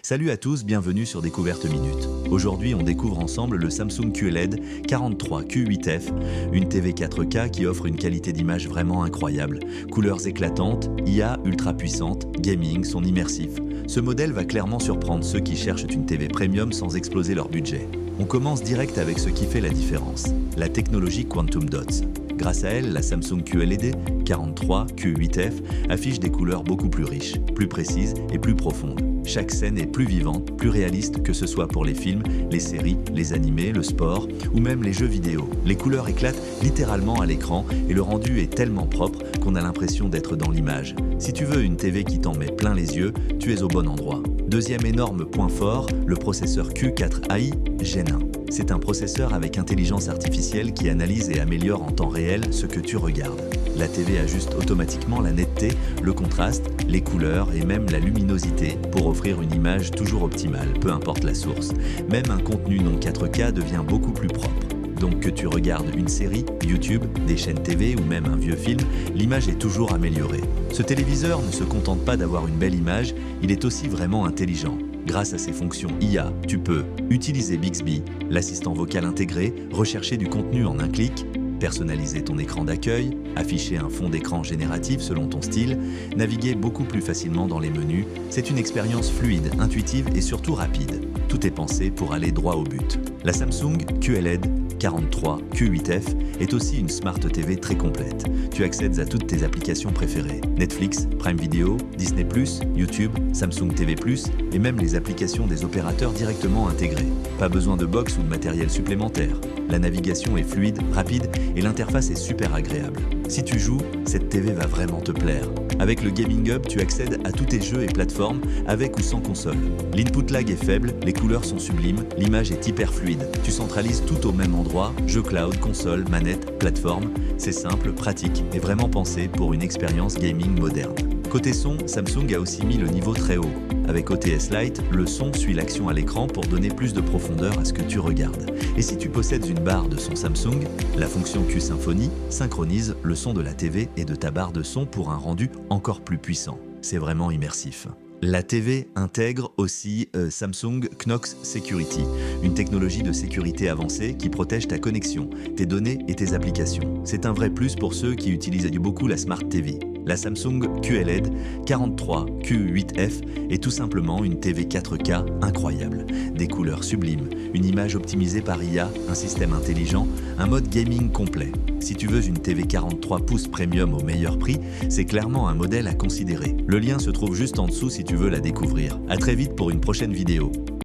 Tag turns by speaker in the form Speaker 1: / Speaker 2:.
Speaker 1: Salut à tous, bienvenue sur Découverte Minute. Aujourd'hui, on découvre ensemble le Samsung QLED 43Q8F, une TV 4K qui offre une qualité d'image vraiment incroyable. Couleurs éclatantes, IA ultra puissante, gaming, son immersif. Ce modèle va clairement surprendre ceux qui cherchent une TV premium sans exploser leur budget. On commence direct avec ce qui fait la différence, la technologie Quantum Dots. Grâce à elle, la Samsung QLED 43Q8F affiche des couleurs beaucoup plus riches, plus précises et plus profondes. Chaque scène est plus vivante, plus réaliste, que ce soit pour les films, les séries, les animés, le sport ou même les jeux vidéo. Les couleurs éclatent littéralement à l'écran et le rendu est tellement propre qu'on a l'impression d'être dans l'image. Si tu veux une TV qui t'en met plein les yeux, tu es au bon endroit. Deuxième énorme point fort, le processeur Q4AI Gen 1. C'est un processeur avec intelligence artificielle qui analyse et améliore en temps réel ce que tu regardes. La TV ajuste automatiquement la netteté, le contraste, les couleurs et même la luminosité pour offrir une image toujours optimale, peu importe la source. Même un contenu non 4K devient beaucoup plus propre. Donc que tu regardes une série, YouTube, des chaînes TV ou même un vieux film, l'image est toujours améliorée. Ce téléviseur ne se contente pas d'avoir une belle image, il est aussi vraiment intelligent. Grâce à ses fonctions IA, tu peux utiliser Bixby, l'assistant vocal intégré, rechercher du contenu en un clic, personnaliser ton écran d'accueil, afficher un fond d'écran génératif selon ton style, naviguer beaucoup plus facilement dans les menus. C'est une expérience fluide, intuitive et surtout rapide. Tout est pensé pour aller droit au but. La Samsung QLED 43Q8F est aussi une Smart TV très complète. Tu accèdes à toutes tes applications préférées. Netflix, Prime Video, Disney+, YouTube, Samsung TV+, et même les applications des opérateurs directement intégrées. Pas besoin de box ou de matériel supplémentaire. La navigation est fluide, rapide et l'interface est super agréable. Si tu joues, cette TV va vraiment te plaire. Avec le Gaming Hub, tu accèdes à tous tes jeux et plateformes avec ou sans console. L'input lag est faible, les couleurs sont sublimes, l'image est hyper fluide. Tu centralises tout au même endroit, jeux cloud, console, manette, plateforme. C'est simple, pratique et vraiment pensé pour une expérience gaming moderne. Côté son, Samsung a aussi mis le niveau très haut. Avec OTS Lite, le son suit l'action à l'écran pour donner plus de profondeur à ce que tu regardes. Et si tu possèdes une barre de son Samsung, la fonction Q Symphony synchronise le son de la TV et de ta barre de son pour un rendu encore plus puissant. C'est vraiment immersif. La TV intègre aussi Samsung Knox Security, une technologie de sécurité avancée qui protège ta connexion, tes données et tes applications. C'est un vrai plus pour ceux qui utilisent beaucoup la Smart TV. La Samsung QLED 43Q8F est tout simplement une TV 4K incroyable. Des couleurs sublimes, une image optimisée par IA, un système intelligent, un mode gaming complet. Si tu veux une TV 43 pouces premium au meilleur prix, c'est clairement un modèle à considérer. Le lien se trouve juste en dessous si tu veux la découvrir. À très vite pour une prochaine vidéo.